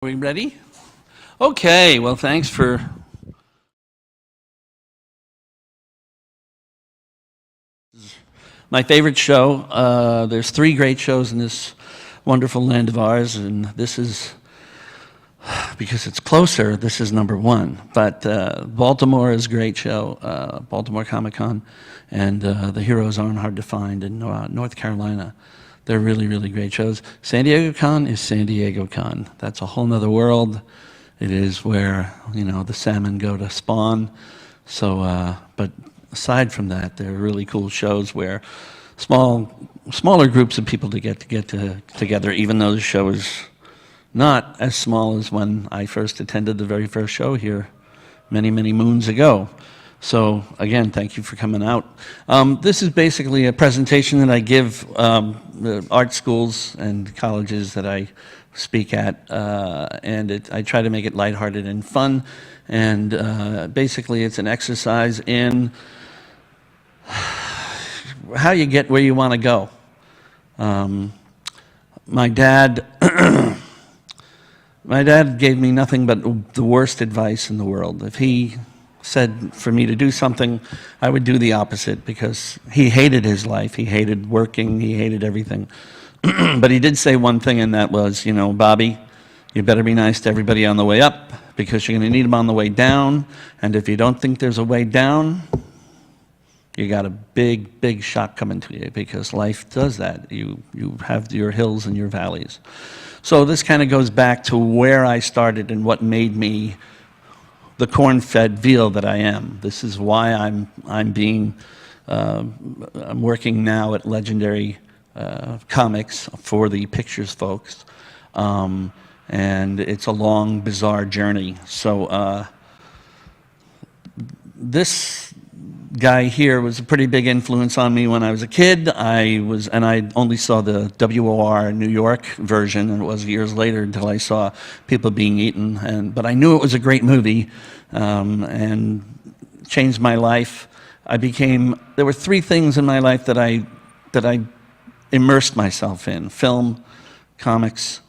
Are we ready? Okay, well, thanks for my favorite show. There's three great shows in this wonderful land of ours, and this is, because it's closer, this is number one. But Baltimore is a great show, Baltimore Comic-Con, and the heroes aren't hard to find in North Carolina. They're really, really great shows. San Diego Con is San Diego Con. That's a whole nother world. It is where, you know, the salmon go to spawn. So, but aside from that, they're really cool shows where smaller groups of people to get together, even though the show is not as small as when I first attended the very first show here many, many moons ago. So again, thank you for coming out. This is basically a presentation that I give the art schools and colleges that I speak at, and I try to make it lighthearted and fun. And basically, it's an exercise in how you get where you want to go. My dad gave me nothing but the worst advice in the world. If he said for me to do something, I would do the opposite, because he hated his life. He hated working. He hated everything. But he did say one thing, and that was, you know, Bobby, you better be nice to everybody on the way up, because you're going to need them on the way down. And if you don't think there's a way down, you got a big, big shock coming to you, because life does that. You have your hills and your valleys. So this kind of goes back to where I started and what made me the corn-fed veal that I am. This is why I'm working now at Legendary Comics for the Pictures folks, and it's a long, bizarre journey. So this guy here was a pretty big influence on me when I was a kid. I only saw the WOR New York version, and it was years later until I saw people being eaten. But I knew it was a great movie, and changed my life. There were three things in my life that I immersed myself in: film, comics,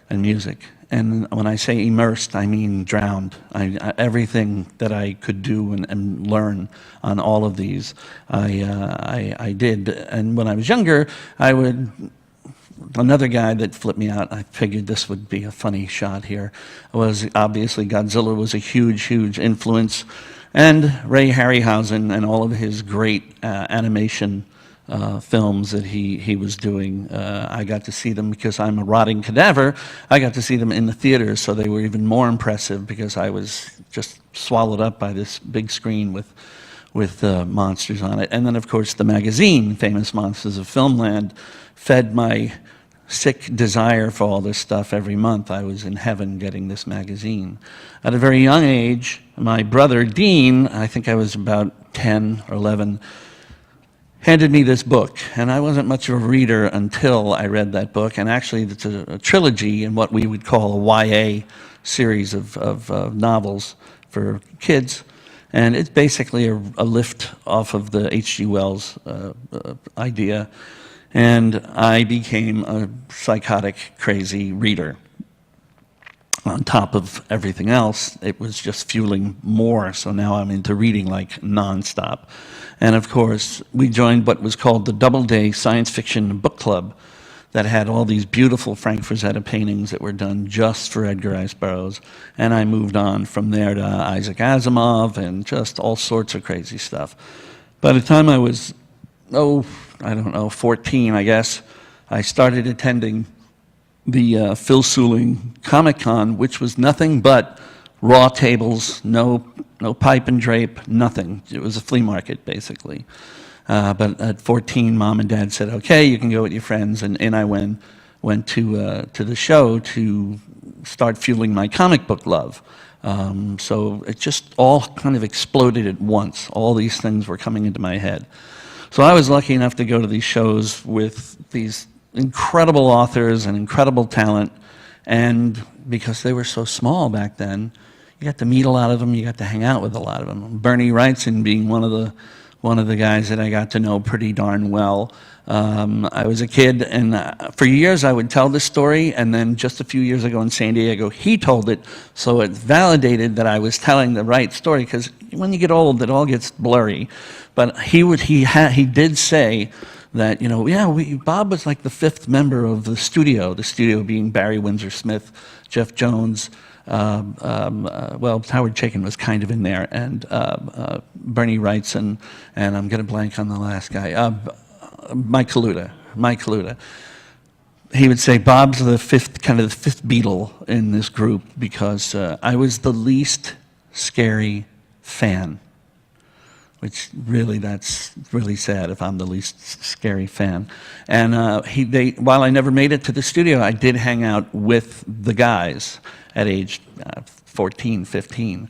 and music. And when I say immersed, I mean drowned. Everything that I could do and learn on all of these, I did. And when I was younger, another guy that flipped me out, I figured this would be a funny shot here, was obviously Godzilla was a huge, huge influence. And Ray Harryhausen and all of his great animation films that he was doing. I got to see them because I'm a rotting cadaver. I got to see them in the theaters, so they were even more impressive, because I was just swallowed up by this big screen with monsters on it. And then, of course, the magazine, Famous Monsters of Filmland, fed my sick desire for all this stuff every month. I was in heaven getting this magazine. At a very young age, my brother, Dean, I think I was about 10 or 11, handed me this book, and I wasn't much of a reader until I read that book. And actually, it's a trilogy in what we would call a YA series of novels for kids, and it's basically a lift off of the H.G. Wells idea, and I became a psychotic, crazy reader. On top of everything else, it was just fueling more, so now I'm into reading like nonstop. And of course, we joined what was called the Doubleday Science Fiction Book Club, that had all these beautiful Frank Frazetta paintings that were done just for Edgar Rice Burroughs. And I moved on from there to Isaac Asimov and just all sorts of crazy stuff. By the time I was, 14, I guess, I started attending the Phil Suling Comic-Con, which was nothing but raw tables, no pipe and drape, nothing. It was a flea market, basically. But at 14, Mom and Dad said, okay, you can go with your friends, and I went to the show to start fueling my comic book love. So it just all kind of exploded at once. All these things were coming into my head. So I was lucky enough to go to these shows with these incredible authors and incredible talent, and because they were so small back then, you got to meet a lot of them, you got to hang out with a lot of them. Bernie Wrightson being one of one of the guys that I got to know pretty darn well. I was a kid, and for years I would tell this story, and then just a few years ago in San Diego, he told it, so it validated that I was telling the right story, because when you get old, it all gets blurry. But he did say that, you know, yeah, Bob was like the fifth member of the studio being Barry Windsor Smith, Jeff Jones, well, Howard Chaykin was kind of in there, and Bernie Wrightson, and I'm going to blank on the last guy, Mike Kaluta. He would say Bob's the fifth Beatle in this group, because I was the least scary fan, which really, that's really sad if I'm the least scary fan. And while I never made it to the studio, I did hang out with the guys at age 14, 15,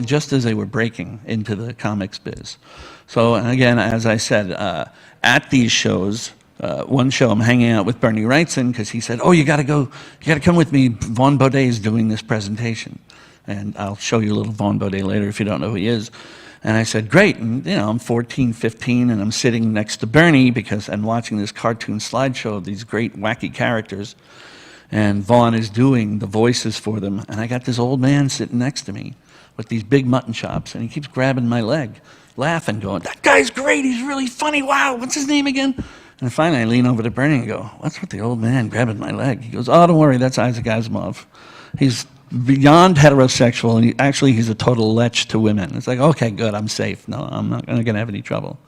just as they were breaking into the comics biz. So again, as I said, at these shows, one show I'm hanging out with Bernie Wrightson, because he said, oh, you got to come with me. Vaughn Bodet's doing this presentation. And I'll show you a little Vaughn Bodet later if you don't know who he is. And I said, great. And, you know, I'm 14, 15, and I'm sitting next to Bernie and watching this cartoon slideshow of these great wacky characters. And Vaughn is doing the voices for them. And I got this old man sitting next to me with these big mutton chops, and he keeps grabbing my leg, laughing, going, that guy's great, he's really funny, wow, what's his name again? And finally I lean over to Bernie and go, what's with the old man grabbing my leg? He goes, oh, don't worry, that's Isaac Asimov. He's beyond heterosexual, and he's a total lech to women. It's like, okay, good, I'm safe. No, I'm not going to have any trouble.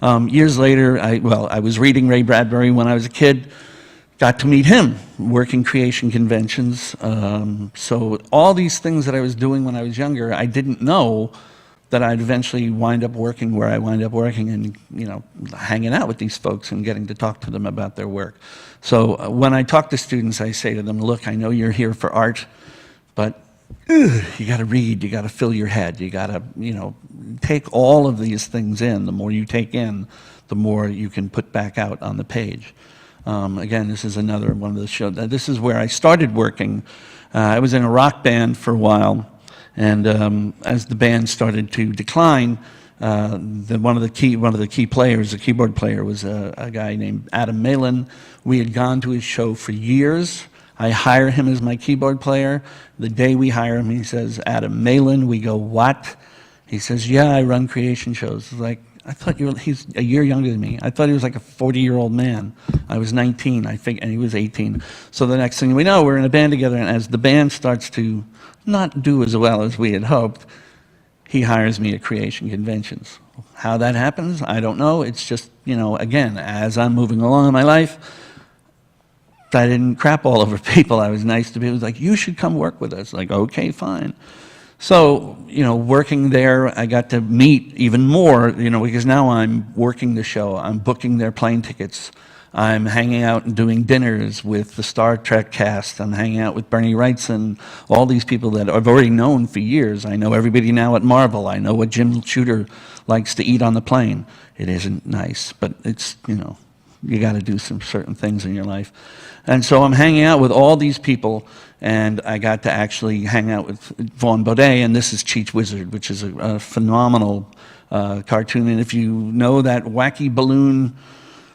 Years later, I was reading Ray Bradbury when I was a kid, got to meet him, working creation conventions. So all these things that I was doing when I was younger, I didn't know that I'd eventually wind up working where I wind up working, and, you know, hanging out with these folks and getting to talk to them about their work. So when I talk to students, I say to them, look, I know you're here for art, but you got to read, you got to fill your head, you got to, you know, take all of these things in. The more you take in, the more you can put back out on the page. Again, this is another one of the shows. This is where I started working. I was in a rock band for a while, and as the band started to decline, one of the key players, the keyboard player, was a guy named Adam Malin. We had gone to his show for years. I hire him as my keyboard player. The day we hire him, he says, Adam Malin. We go, what? He says, yeah, I run creation shows. It's like, I thought he's a year younger than me. I thought he was like a 40-year-old man. I was 19, I think, and he was 18. So the next thing we know, we're in a band together, and as the band starts to not do as well as we had hoped, he hires me at creation conventions. How that happens, I don't know. It's just, you know, again, as I'm moving along in my life, I didn't crap all over people. I was nice to people. It was like, you should come work with us. Like, okay, fine. So, you know, working there, I got to meet even more, you know, because now I'm working the show. I'm booking their plane tickets. I'm hanging out and doing dinners with the Star Trek cast. I'm hanging out with Bernie Wrightson, all these people that I've already known for years. I know everybody now at Marvel. I know what Jim Shooter likes to eat on the plane. It isn't nice, but it's, you know, you got to do some certain things in your life. And so I'm hanging out with all these people, and I got to actually hang out with Vaughn Bodet, and this is Cheech Wizard, which is a phenomenal cartoon. And if you know that wacky balloon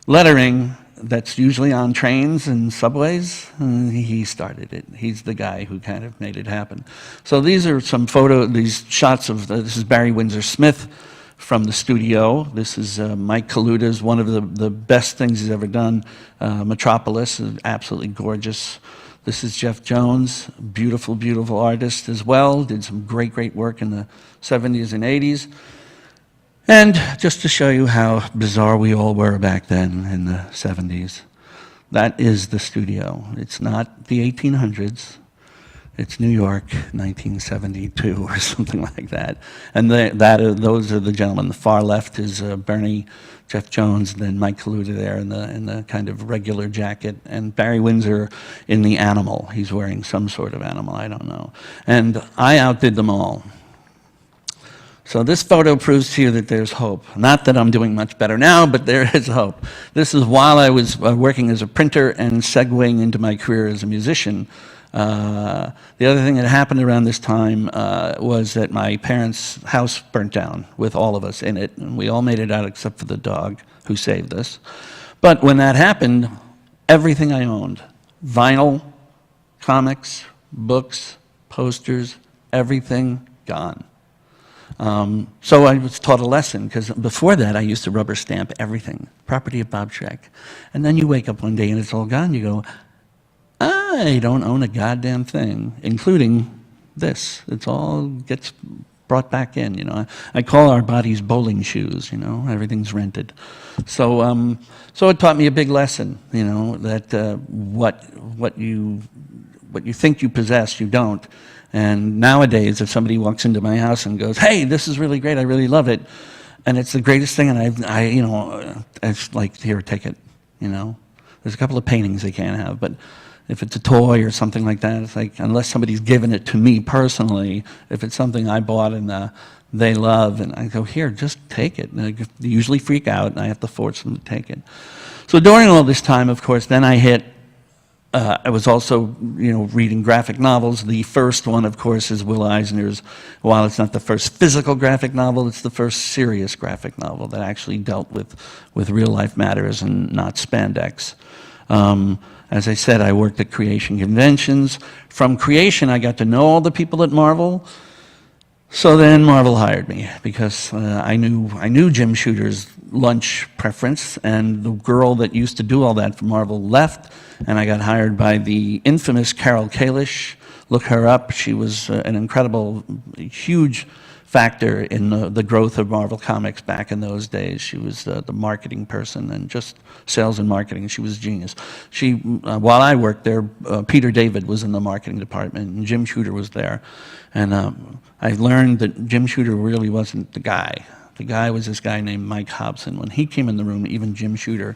lettering that's usually on trains and subways, he started it. He's the guy who kind of made it happen. So these are some these shots of, this is Barry Windsor Smith from the studio. This is Mike Kaluta's, one of the best things he's ever done. Metropolis is absolutely gorgeous. This is Jeff Jones, beautiful, beautiful artist as well. Did some great, great work in the 70s and 80s. And just to show you how bizarre we all were back then in the 70s, that is the studio. It's not the 1800s. It's New York, 1972 or something like that. And those are the gentlemen. The far left is Bernie, Jeff Jones, and then Mike Kaluta there in the kind of regular jacket, and Barry Windsor in the animal. He's wearing some sort of animal, I don't know. And I outdid them all. So this photo proves to you that there's hope. Not that I'm doing much better now, but there is hope. This is while I was working as a printer and segueing into my career as a musician. The other thing that happened around this time was that my parents' house burnt down with all of us in it, and we all made it out except for the dog who saved us. But when that happened, everything I owned, vinyl, comics, books, posters, everything gone. So I was taught a lesson, because before that I used to rubber stamp everything, property of Bob Schreck. And then you wake up one day and it's all gone. You go, I don't own a goddamn thing, including this. It's all gets brought back in, you know. I call our bodies bowling shoes, you know, everything's rented. So, so it taught me a big lesson, you know, that what you think you possess, you don't. And nowadays, if somebody walks into my house and goes, hey, this is really great, I really love it, and it's the greatest thing, and I you know, it's like, here, take it, you know. There's a couple of paintings they can't have, but if it's a toy or something like that, it's like, unless somebody's given it to me personally, if it's something I bought and they love, and I go, here, just take it. And they usually freak out, and I have to force them to take it. So during all this time, of course, then I hit, I was also, you know, reading graphic novels. The first one, of course, is Will Eisner's, while it's not the first physical graphic novel, it's the first serious graphic novel that actually dealt with real-life matters and not spandex. As I said, I worked at creation conventions. From creation, I got to know all the people at Marvel. So then Marvel hired me, because I knew Jim Shooter's lunch preference, and the girl that used to do all that for Marvel left, and I got hired by the infamous Carol Kalish. Look her up. She was an incredible, huge factor in the growth of Marvel Comics back in those days. She was the marketing person, and just sales and marketing. She was a genius. She, while I worked there, Peter David was in the marketing department, and Jim Shooter was there. And I learned that Jim Shooter really wasn't the guy. The guy was this guy named Mike Hobson. When he came in the room, even Jim Shooter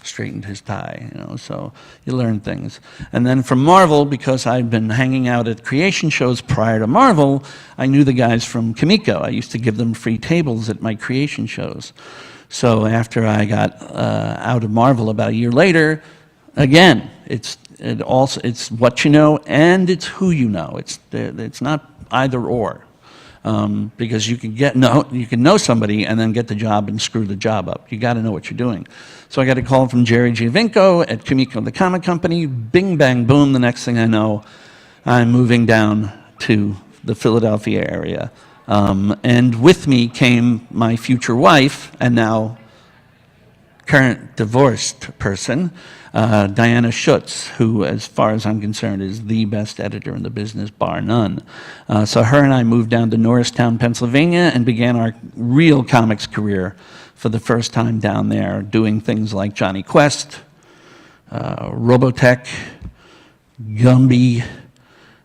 straightened his tie, you know, so you learn things. And then from Marvel, because I'd been hanging out at creation shows prior to Marvel, I knew the guys from Comico. I used to give them free tables at my creation shows. So after I got out of Marvel about a year later, again, it's what you know and it's who you know. It's not either or. Because you can know somebody and then get the job and screw the job up. You got to know what you're doing. So I got a call from Jerry Giovinco at Comico, the comic company. Bing, bang, boom. The next thing I know, I'm moving down to the Philadelphia area. And with me came my future wife, and now current divorced person, Diana Schutz, who, as far as I'm concerned, is the best editor in the business, bar none. So her and I moved down to Norristown, Pennsylvania, and began our real comics career for the first time down there, doing things like Johnny Quest, Robotech, Gumby,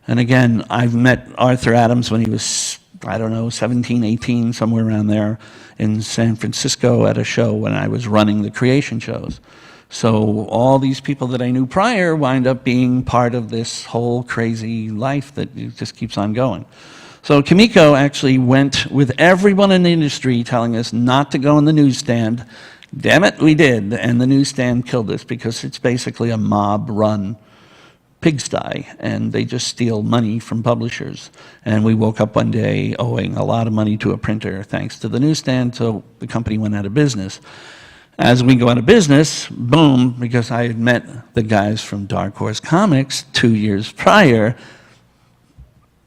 and again, I've met Arthur Adams when he was, I don't know, 17, 18, somewhere around there, in San Francisco at a show when I was running the creation shows. So all these people that I knew prior wind up being part of this whole crazy life that just keeps on going. So Comico actually went with everyone in the industry telling us not to go in the newsstand. Damn it, we did. And the newsstand killed us, because it's basically a mob-run pigsty, and they just steal money from publishers. And we woke up one day owing a lot of money to a printer thanks to the newsstand, so the company went out of business. As we go out of business, boom, because I had met the guys from Dark Horse Comics 2 years prior,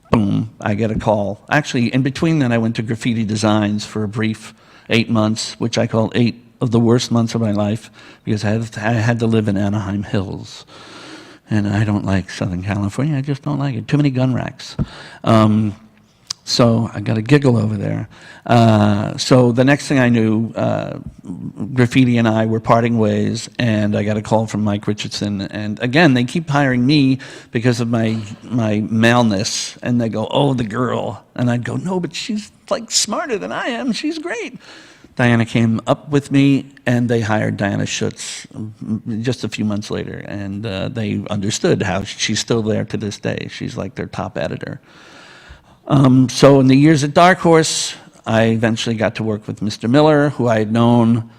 boom, I get a call. Actually, in between that, I went to Graffiti Designs for a brief 8 months, which I call 8 of the worst months of my life, because I had to live in Anaheim Hills. And I don't like Southern California, I just don't like it. Too many gun racks. So I got a giggle over there. So the next thing I knew, Graffiti and I were parting ways, and I got a call from Mike Richardson. And again, they keep hiring me because of my maleness. And they go, oh, the girl. And I'd go, no, but she's like smarter than I am. She's great. Diana came up with me, and they hired Diana Schutz just a few months later. And they understood how she's still there to this day. She's like their top editor. So in the years at Dark Horse, I eventually got to work with Mr. Miller, who I had known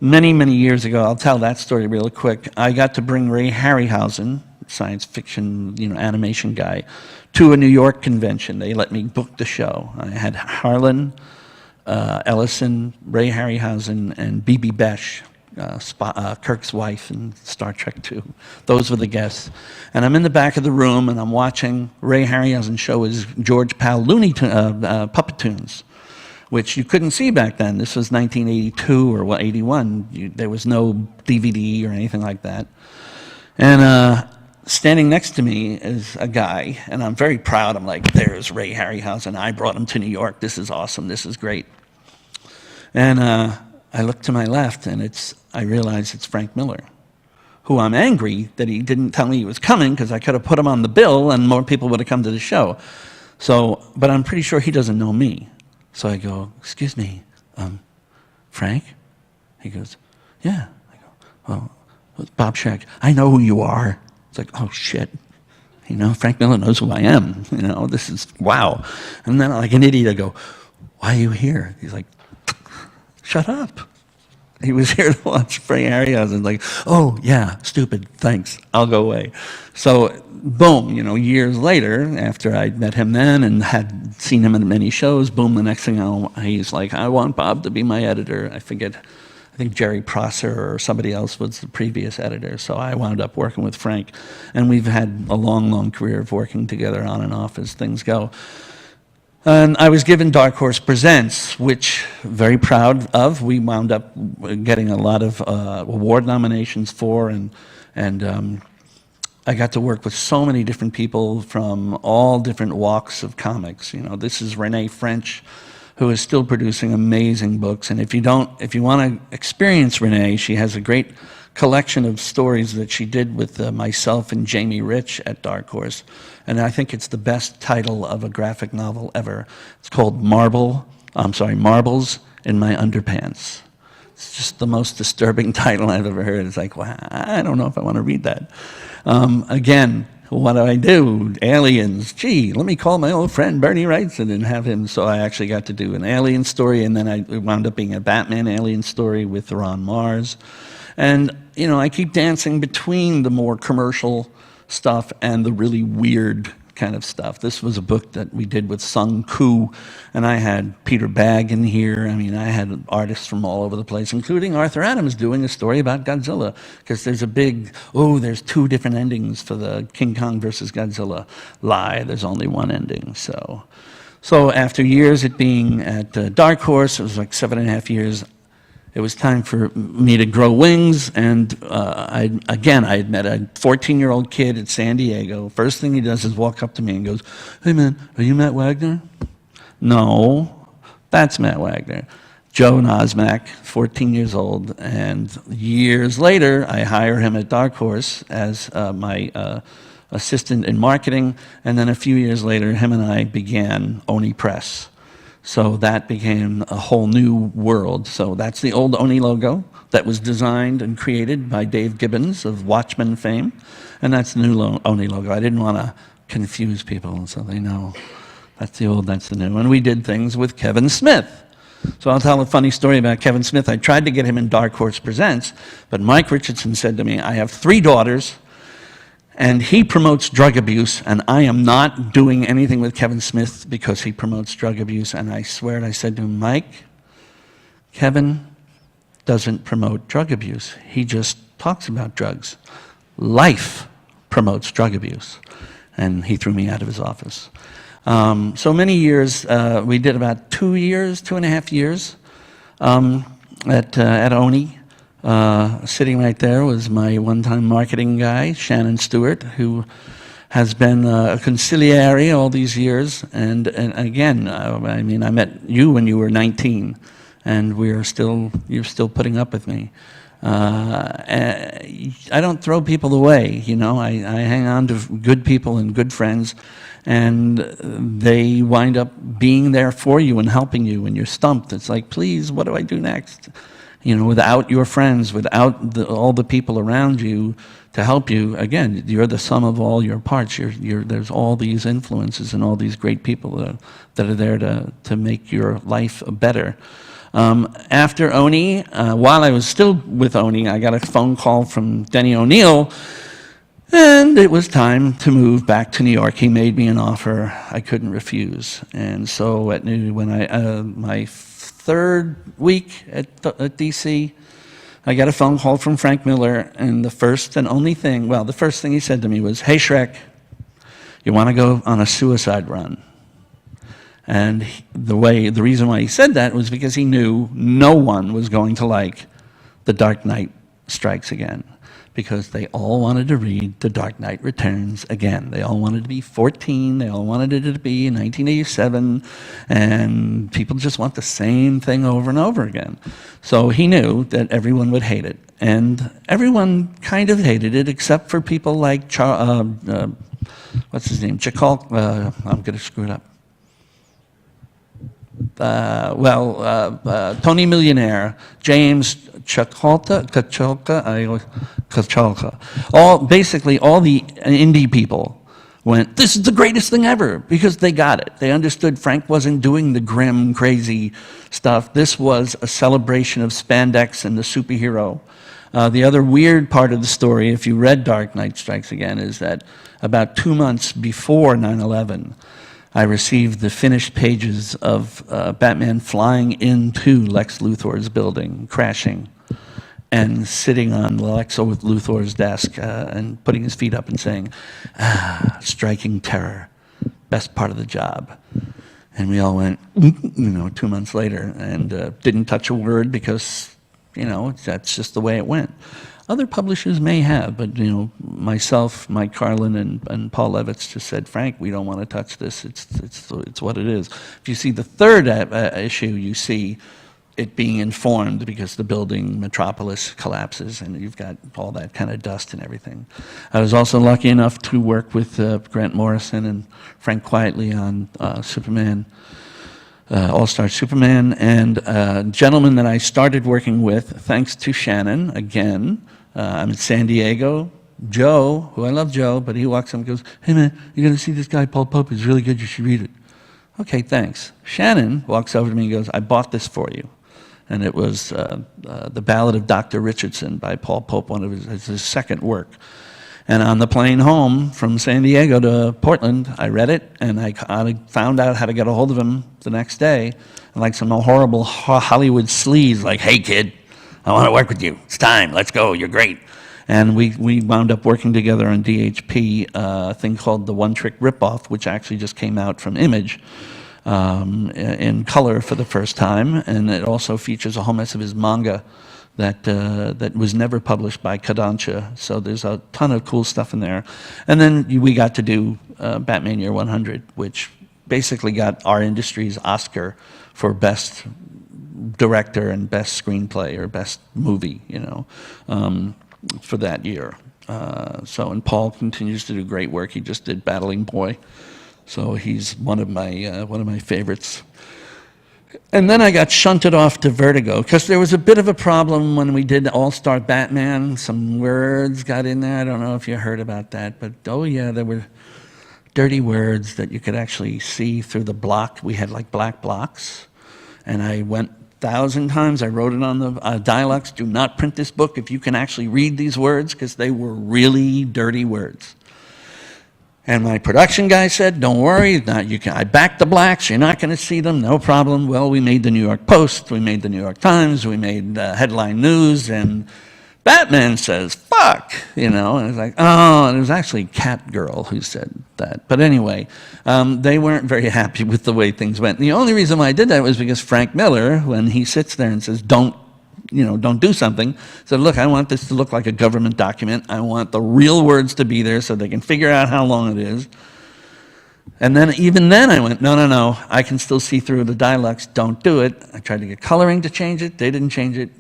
many, many years ago. I'll tell that story real quick. I got to bring Ray Harryhausen, science fiction, animation guy, to a New York convention. They let me book the show. I had Harlan Ellison, Ray Harryhausen, and B.B. Besh, Kirk's wife in Star Trek II. Those were the guests. And I'm in the back of the room, and I'm watching Ray Harryhausen show his George Pal Puppet Tunes, which you couldn't see back then. This was 1982 or 81. There was no DVD or anything like that. And standing next to me is a guy, and I'm very proud. I'm like, there's Ray Harryhausen. I brought him to New York. This is awesome. This is great. And I look to my left, and I realize it's Frank Miller, who I'm angry that he didn't tell me he was coming, because I could have put him on the bill and more people would have come to the show. But I'm pretty sure he doesn't know me. So I go, excuse me, Frank? He goes, yeah. I go, well, it's Bob Schreck. I know who you are. It's like, oh, shit. Frank Miller knows who I am. This is, wow. And then like an idiot, I go, why are you here? He's like, shut up. He was here to watch Ray Harryhausen. Like, oh, yeah, stupid, thanks, I'll go away. So, boom, years later, after I'd met him then and had seen him at many shows, boom, the next thing he's like, I want Bob to be my editor. I think Jerry Prosser or somebody else was the previous editor, so I wound up working with Frank. And we've had a long, long career of working together on and off as things go. And I was given Dark Horse Presents, which very proud of. We wound up getting a lot of award nominations for, and I got to work with so many different people from all different walks of comics. This is Renee French, who is still producing amazing books. And if you want to experience Renee, she has a great collection of stories that she did with myself and Jamie Rich at Dark Horse. And I think it's the best title of a graphic novel ever. It's called Marbles in My Underpants. It's just the most disturbing title I've ever heard. It's like, wow, I don't know if I want to read that. Again, what do? Aliens. Gee, let me call my old friend Bernie Wrightson and have him. So I actually got to do an alien story, and then it wound up being a Batman alien story with Ron Mars. And, I keep dancing between the more commercial stuff and the really weird kind of stuff. This was a book that we did with Sung Koo, and I had Peter Bagg in here. I had artists from all over the place, including Arthur Adams doing a story about Godzilla, because there's there's two different endings for the King Kong versus Godzilla. Lie, there's only one ending. So after years it being at Dark Horse, it was like 7.5 years, it was time for me to grow wings, and I had met a 14-year-old kid at San Diego. First thing he does is walk up to me and goes, hey man, are you Matt Wagner? No, that's Matt Wagner. Joe Nosmak, 14 years old, and years later I hire him at Dark Horse as my assistant in marketing, and then a few years later him and I began Oni Press. So that became a whole new world. So that's the old Oni logo that was designed and created by Dave Gibbons of Watchmen fame. And that's the new Oni logo. I didn't want to confuse people, so they know that's the old, that's the new. And we did things with Kevin Smith. So I'll tell a funny story about Kevin Smith. I tried to get him in Dark Horse Presents, but Mike Richardson said to me, I have 3 daughters, and he promotes drug abuse, and I am not doing anything with Kevin Smith because he promotes drug abuse. And I swear, and I said to him, Mike, Kevin doesn't promote drug abuse. He just talks about drugs. Life promotes drug abuse. And he threw me out of his office. So many years, we did about 2.5 years at Oni. Sitting right there was my one-time marketing guy, Shannon Stewart, who has been a consigliere all these years. And again, I met you when you were 19, and you're still putting up with me. I don't throw people away, I hang on to good people and good friends, and they wind up being there for you and helping you when you're stumped. It's like, please, what do I do next? Without your friends, without all the people around you to help you, again, you're the sum of all your parts. There's all these influences and all these great people that are there to make your life better. After Oni, while I was still with Oni, I got a phone call from Denny O'Neil And it was time to move back to New York. He made me an offer I couldn't refuse. And so when my third week at DC, I got a phone call from Frank Miller, and the first thing he said to me was, "Hey, Schreck, you want to go on a suicide run?" And the reason why he said that was because he knew no one was going to like The Dark Knight Strikes Again, because they all wanted to read The Dark Knight Returns again. They all wanted to be 14, they all wanted it to be in 1987, and people just want the same thing over and over again. So he knew that everyone would hate it, and everyone kind of hated it, except for people like, what's his name, I'm going to screw it up. Tony Millionaire, James Kacholka, basically all the indie people went, "This is the greatest thing ever," because they got it. They understood Frank wasn't doing the grim, crazy stuff. This was a celebration of spandex and the superhero. The other weird part of the story, if you read Dark Knight Strikes Again, is that about 2 months before 9/11, I received the finished pages of Batman flying into Lex Luthor's building, crashing, and sitting on Lex Luthor's desk and putting his feet up and saying, "Striking terror, best part of the job." And we all went, 2 months later, and didn't touch a word because, that's just the way it went. Other publishers may have, but myself, Mike Carlin, and Paul Levitz just said, "Frank, we don't want to touch this. It's what it is." If you see the third issue, you see it being informed because the building Metropolis collapses, and you've got all that kind of dust and everything. I was also lucky enough to work with Grant Morrison and Frank Quitely on Superman. All-Star Superman, and a gentleman that I started working with, thanks to Shannon, again. I'm in San Diego. Joe, who I love Joe, but he walks up and goes, "Hey man, you're going to see this guy, Paul Pope, he's really good, you should read it." Okay, thanks. Shannon walks over to me and goes, "I bought this for you." And it was The Ballad of Dr. Richardson by Paul Pope, one of his second work. And on the plane home from San Diego to Portland, I read it, and I found out how to get a hold of him the next day. And like some horrible Hollywood sleaze, like, "Hey kid, I want to work with you. It's time. Let's go. You're great." And we wound up working together on DHP, a thing called The One Trick Ripoff, which actually just came out from Image in color for the first time. And it also features a whole mess of his manga that was never published by Kodansha. So there's a ton of cool stuff in there. And then we got to do Batman Year 100, which basically got our industry's Oscar for Best Director and Best Screenplay or Best Movie, for that year. And Paul continues to do great work. He just did Battling Boy. So he's one of my favorites. And then I got shunted off to Vertigo because there was a bit of a problem when we did All-Star Batman. Some words got in there. I don't know if you heard about that, but oh yeah, there were dirty words that you could actually see through the block. We had like black blocks, and I went 1,000 times. I wrote it on the dialogues. "Do not print this book if you can actually read these words," because they were really dirty words. And my production guy said, "Don't worry, I backed the blacks, you're not going to see them, no problem." Well, we made the New York Post, we made the New York Times, we made headline news, and Batman says, "Fuck," and it's like, oh, and it was actually Catgirl who said that. But anyway, they weren't very happy with the way things went. And the only reason why I did that was because Frank Miller, when he sits there and says, don't do something, said, "Look, I want this to look like a government document. I want the real words to be there so they can figure out how long it is." And then even then I went, no, I can still see through the dialects, don't do it. I tried to get coloring to change it. They didn't change it.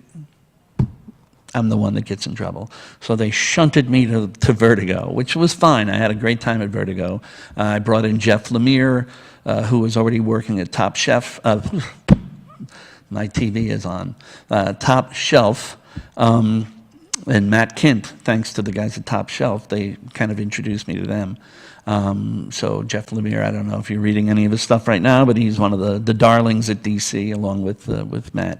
I'm the one that gets in trouble. So they shunted me to Vertigo, which was fine. I had a great time at Vertigo. I brought in Jeff Lemire, who was already working at Top Chef. My TV is on. Top Shelf, and Matt Kint, thanks to the guys at Top Shelf, they kind of introduced me to them. So Jeff Lemire, I don't know if you're reading any of his stuff right now, but he's one of the darlings at DC, along with Matt.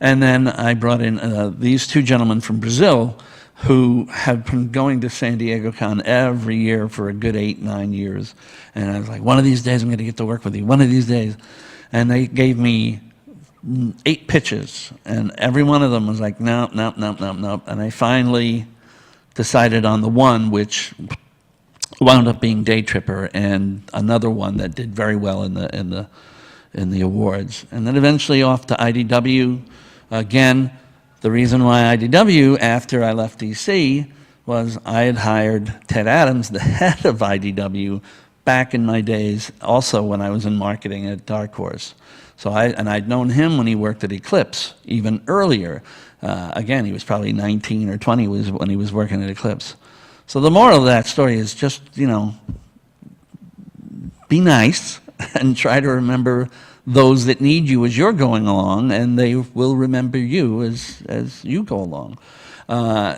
And then I brought in these two gentlemen from Brazil, who have been going to San Diego Con every year for a good 8, 9 years. And I was like, one of these days I'm going to get to work with you, one of these days. And they gave me 8 pitches, and every one of them was like, no, no, no, no, no. And I finally decided on the one which wound up being Day Tripper, and another one that did very well in the awards. And then eventually off to IDW. Again, the reason why IDW, after I left DC, was I had hired Ted Adams, the head of IDW, back in my days, also when I was in marketing at Dark Horse. So I'd known him when he worked at Eclipse, even earlier. Again, he was probably 19 or 20 when he was working at Eclipse. So the moral of that story is just, you know, be nice and try to remember those that need you as you're going along, and they will remember you as you go along.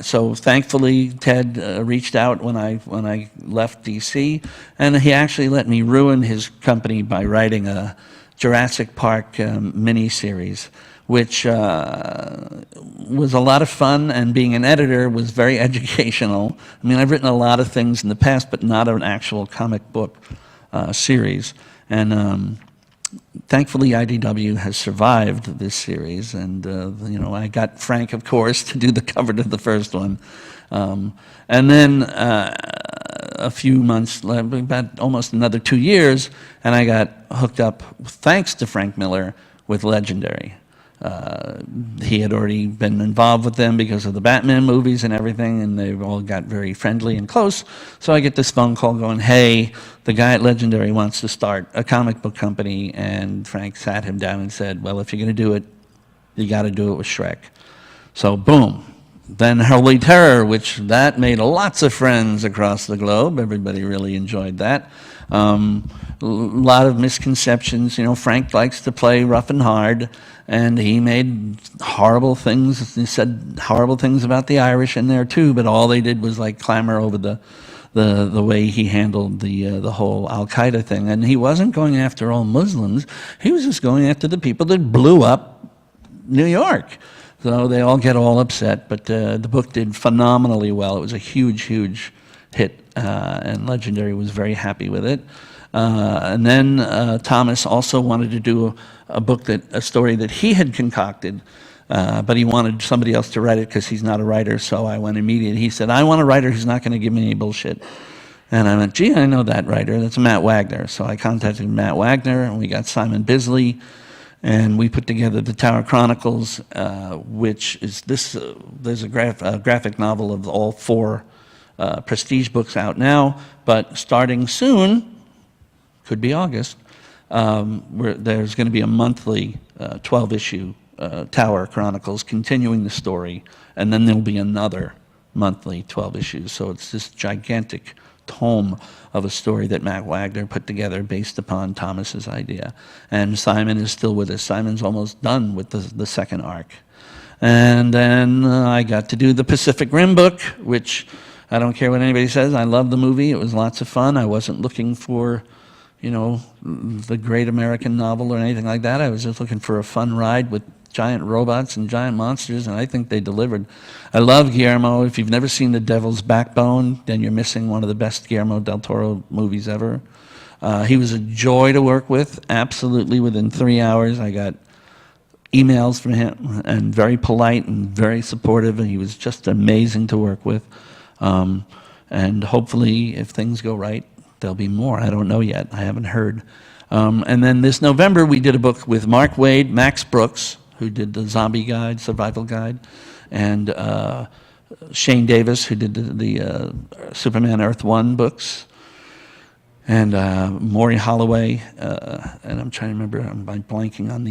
So thankfully, Ted reached out when I left DC, and he actually let me ruin his company by writing a Jurassic Park mini-series, which was a lot of fun, and being an editor was very educational. I mean, I've written a lot of things in the past, but not an actual comic book series. And thankfully, IDW has survived this series, and you know, I got Frank, of course, to do the cover to the first one. And then a few months, about almost another 2 years, and I got hooked up, thanks to Frank Miller, with Legendary. He had already been involved with them because of the Batman movies and everything, and they all got very friendly and close. So I get this phone call going, hey, the guy at Legendary wants to start a comic book company, and Frank sat him down and said, well, if you're going to do it, you got to do it with Schreck. So boom. Then Holy Terror, which that made lots of friends across the globe. Everybody really enjoyed that. A lot of misconceptions. You know, Frank likes to play rough and hard, and he made horrible things. He said horrible things about the Irish in there too, but all they did was like clamor over the way he handled the whole Al-Qaeda thing. And he wasn't going after all Muslims. He was just going after the people that blew up New York. So they all get all upset, but the book did phenomenally well. It was a huge, huge hit, and Legendary was very happy with it. And then Thomas also wanted to do a story that he had concocted, but he wanted somebody else to write it because he's not a writer, so I went immediately. He said, I want a writer who's not going to give me any bullshit. And I went, gee, I know that writer. That's Matt Wagner. So I contacted Matt Wagner, and we got Simon Bisley, and we put together the Tower Chronicles, which is this. There's a graphic novel of all 4 prestige books out now, but starting soon, could be August, there's going to be a monthly 12-issue Tower Chronicles continuing the story, and then there'll be another monthly 12 issues. So it's this gigantic tome of a story that Matt Wagner put together based upon Thomas's idea. And Simon is still with us. Simon's almost done with the second arc. And then I got to do the Pacific Rim book, which I don't care what anybody says. I love the movie. It was lots of fun. I wasn't looking for, you know, the great American novel or anything like that. I was just looking for a fun ride with giant robots and giant monsters, and I think they delivered. I love Guillermo. If you've never seen The Devil's Backbone, then you're missing one of the best Guillermo del Toro movies ever. He was a joy to work with. Absolutely, within 3 hours, I got emails from him, and very polite and very supportive, and he was just amazing to work with. And hopefully, if things go right, there'll be more. I don't know yet. I haven't heard. And then this November, we did a book with Mark Waid, Max Brooks, who did the Zombie Guide, Survival Guide, and Shane Davis, who did the Superman Earth 1 books, and Maury Holloway, and I'm trying to remember, I'm blanking on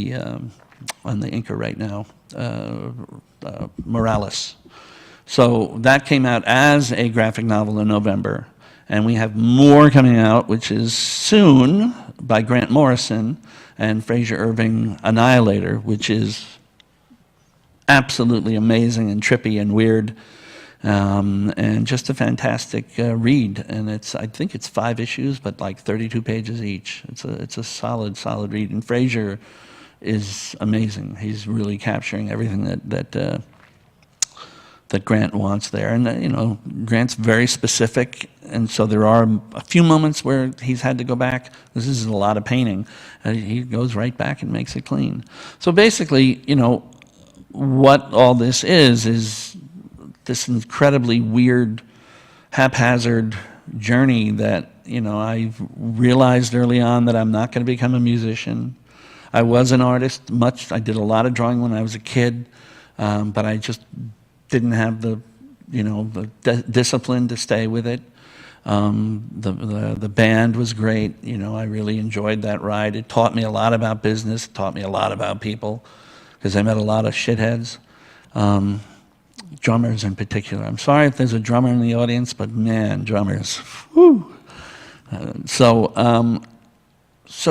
the inker right now, Morales. So that came out as a graphic novel in November, and we have more coming out, which is soon, by Grant Morrison and Fraser Irving, Annihilator, which is absolutely amazing and trippy and weird, and just a fantastic read. And I think it's 5 issues, but like 32 pages each. It's a solid read. And Fraser is amazing. He's really capturing everything that Grant wants there. And, you know, Grant's very specific, and so there are a few moments where he's had to go back. This is a lot of painting. He goes right back and makes it clean. So basically, you know, what all this is this incredibly weird, haphazard journey that, you know, I realized early on that I'm not going to become a musician. I was an artist, I did a lot of drawing when I was a kid, but I just didn't have the, you know, the discipline to stay with it. The band was great. You know, I really enjoyed that ride. It taught me a lot about business. It taught me a lot about people, because I met a lot of shitheads, drummers in particular. I'm sorry if there's a drummer in the audience, but man, drummers, whew. So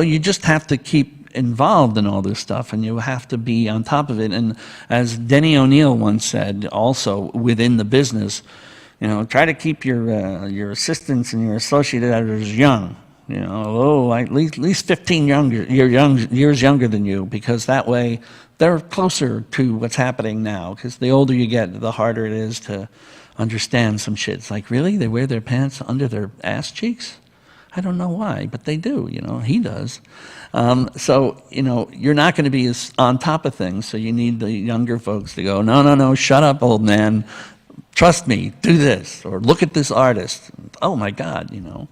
you just have to keep involved in all this stuff, and you have to be on top of it. And as Denny O'Neil once said, also within the business, you know, try to keep your assistants and your associate editors young. You know, at least 15 years younger than you, because that way they're closer to what's happening now. Because the older you get, the harder it is to understand some shit. It's like, really? They wear their pants under their ass cheeks? I don't know why, but they do, you know, he does. So, you know, you're not going to be as on top of things, so you need the younger folks to go, no, shut up, old man. Trust me, do this, or look at this artist. Oh my God, you know.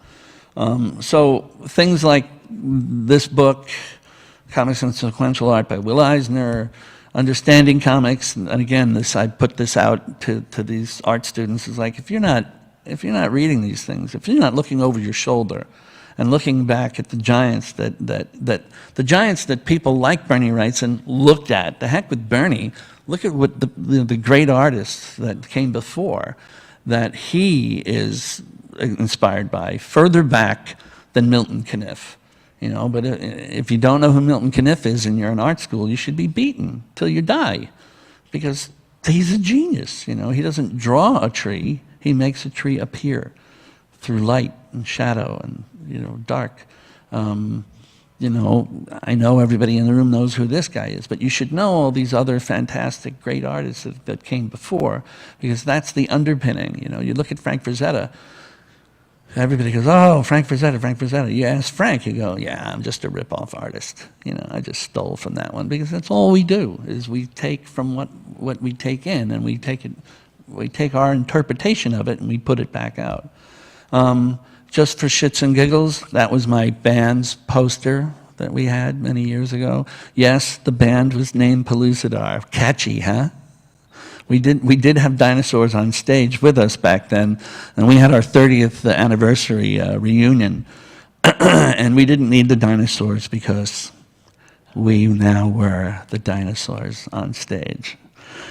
So things like this book, Comics and Sequential Art by Will Eisner, Understanding Comics, and again, I put this out to these art students, is like, if you're not reading these things, if you're not looking over your shoulder and looking back at the giants the giants that people like Bernie Wrightson looked at, the heck with Bernie, look at what the great artists that came before that he is inspired by, further back than Milton Caniff. You know, but if you don't know who Milton Caniff is and you're in art school, you should be beaten till you die, because he's a genius. You know, he doesn't draw a tree. He makes a tree appear through light and shadow and, you know, dark. You know, I know everybody in the room knows who this guy is, but you should know all these other fantastic, great artists that came before, because that's the underpinning. You know, you look at Frank Frazetta, everybody goes, oh, Frank Frazetta. You ask Frank, you go, yeah, I'm just a rip-off artist. You know, I just stole from that one, because that's all we do, is we take from what we take in, and we take our interpretation of it and we put it back out. Just for shits and giggles, that was my band's poster that we had many years ago. Yes, the band was named Pellucidar. Catchy, huh? We did have dinosaurs on stage with us back then, and we had our 30th anniversary reunion, and we didn't need the dinosaurs because we now were the dinosaurs on stage.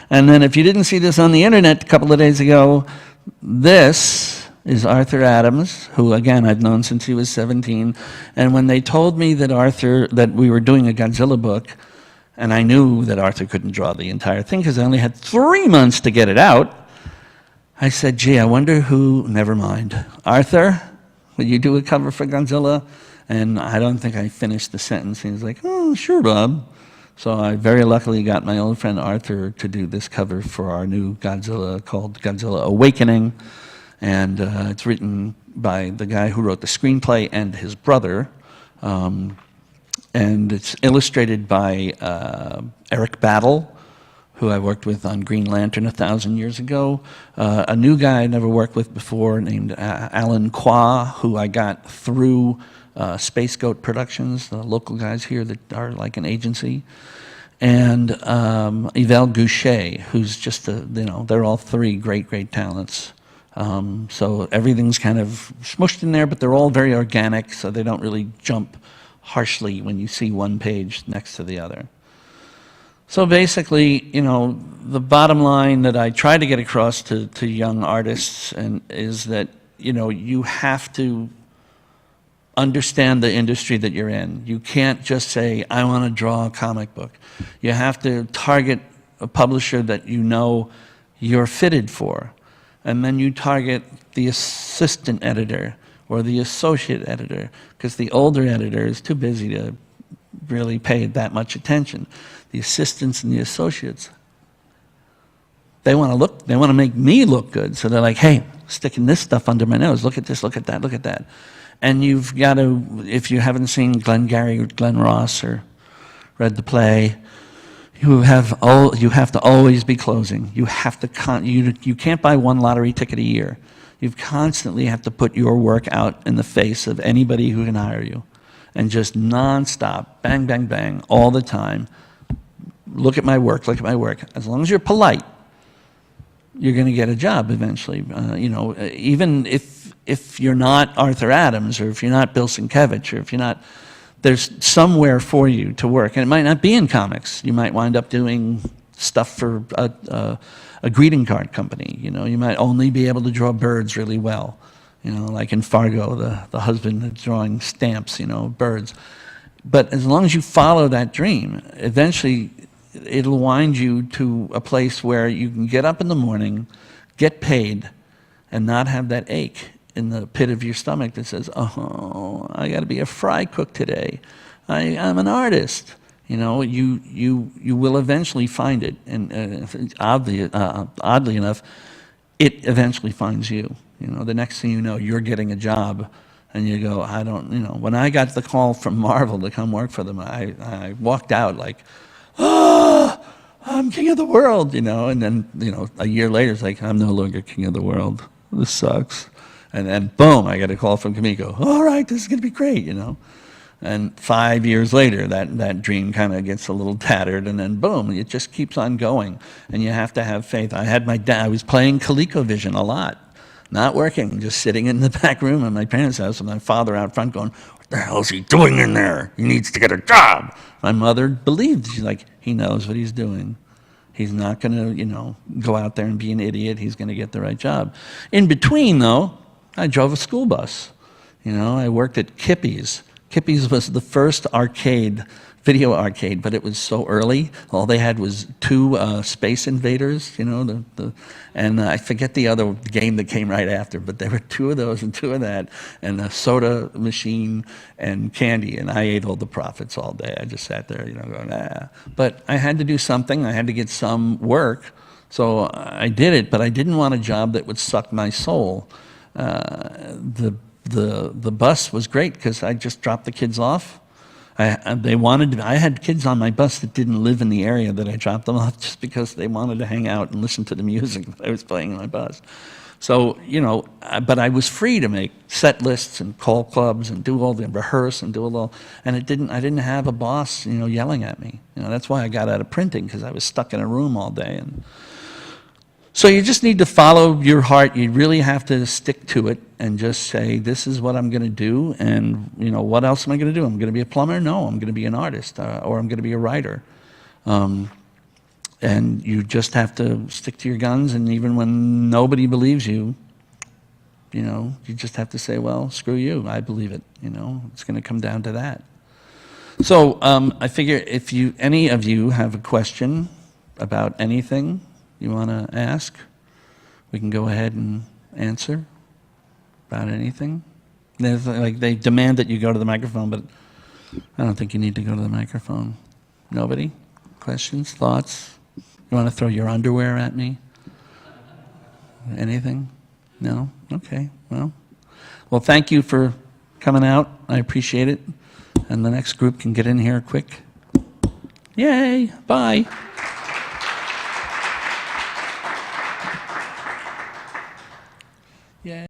And then if you didn't see this on the internet a couple of days ago, this is Arthur Adams, who, again, I've known since he was 17. And when they told me that we were doing a Godzilla book, and I knew that Arthur couldn't draw the entire thing because I only had 3 months to get it out, I said, gee, I wonder who, never mind. Arthur, will you do a cover for Godzilla? And I don't think I finished the sentence. He was like, oh, sure, Bob. So I very luckily got my old friend Arthur to do this cover for our new Godzilla called Godzilla Awakening. And it's written by the guy who wrote the screenplay and his brother. And it's illustrated by Eric Battle, who I worked with on Green Lantern 1,000 years ago. A new guy I never worked with before named Alan Qua, who I got through Space Goat Productions, the local guys here that are like an agency. And Yvel Goucher, who's just they're all three great talents. So everything's kind of smushed in there, but they're all very organic, so they don't really jump harshly when you see one page next to the other. So basically, the bottom line that I try to get across to young artists is that, you have to understand the industry that you're in. You can't just say, I want to draw a comic book. You have to target a publisher that you know you're fitted for. And then you target the assistant editor or the associate editor, because the older editor is too busy to really pay that much attention. The assistants and the associates, They want to make me look good. So they're like, hey, sticking this stuff under my nose. Look at this, look at that, look at that. And you've got to, if you haven't seen Glengarry or Glen Ross or read the play, you have to always be closing. You have to, you can't buy one lottery ticket a year. You constantly have to put your work out in the face of anybody who can hire you. And just nonstop, bang, bang, bang, all the time. Look at my work, look at my work. As long as you're polite, you're going to get a job eventually. You know, even if you're not Arthur Adams, or if you're not Bill Sienkiewicz, or if you're not, there's somewhere for you to work. And it might not be in comics. You might wind up doing stuff for a greeting card company. You know, you might only be able to draw birds really well. You know, like in Fargo, the husband is drawing stamps, you know, birds. But as long as you follow that dream, eventually it'll wind you to a place where you can get up in the morning, get paid, and not have that ache in the pit of your stomach that says, oh, I got to be a fry cook today. I'm an artist. You know, you will eventually find it. And oddly enough, it eventually finds you. You know, the next thing you know, you're getting a job, and you go, I don't, you know, when I got the call from Marvel to come work for them, I walked out like, oh, I'm king of the world, you know, and then, you know, a year later, it's like, I'm no longer king of the world. This sucks. And then, boom, I get a call from Kimiko. All right, this is going to be great, you know. And 5 years later, that dream kind of gets a little tattered, and then boom, it just keeps on going. And you have to have faith. I had my dad, I was playing ColecoVision a lot. Not working, just sitting in the back room at my parents' house with my father out front going, what the hell is he doing in there? He needs to get a job. My mother believed. She's like, he knows what he's doing. He's not going to, you know, go out there and be an idiot. He's going to get the right job. In between, though, I drove a school bus. You know, I worked at Kippy's. Kippy's was the first arcade, video arcade, but it was so early. All they had was 2 Space Invaders, you know, and I forget the other game that came right after, but there were 2 of those and 2 of that, and a soda machine and candy, and I ate all the profits all day. I just sat there, you know, going, ah. But I had to do something. I had to get some work, so I did it, but I didn't want a job that would suck my soul. The bus was great because I just dropped the kids off. I had kids on my bus that didn't live in the area that I dropped them off just because they wanted to hang out and listen to the music that I was playing on my bus. So, you know, but I was free to make set lists and call clubs and do all the rehearse and do all, and I didn't have a boss, you know, yelling at me. You know, that's why I got out of printing, because I was stuck in a room all day. And so you just need to follow your heart. You really have to stick to it and just say, this is what I'm going to do, and, you know, what else am I going to do? I'm going to be a plumber? No, I'm going to be an artist, or I'm going to be a writer. And you just have to stick to your guns, and even when nobody believes you, you know, you just have to say, well, screw you, I believe it, you know. It's going to come down to that. So I figure if any of you have a question about anything you want to ask, we can go ahead and answer about anything. Like, they demand that you go to the microphone, but I don't think you need to go to the microphone. Nobody? Questions? Thoughts? You want to throw your underwear at me? Anything? No? Okay. Well, thank you for coming out. I appreciate it. And the next group can get in here quick. Yay! Bye. Yeah.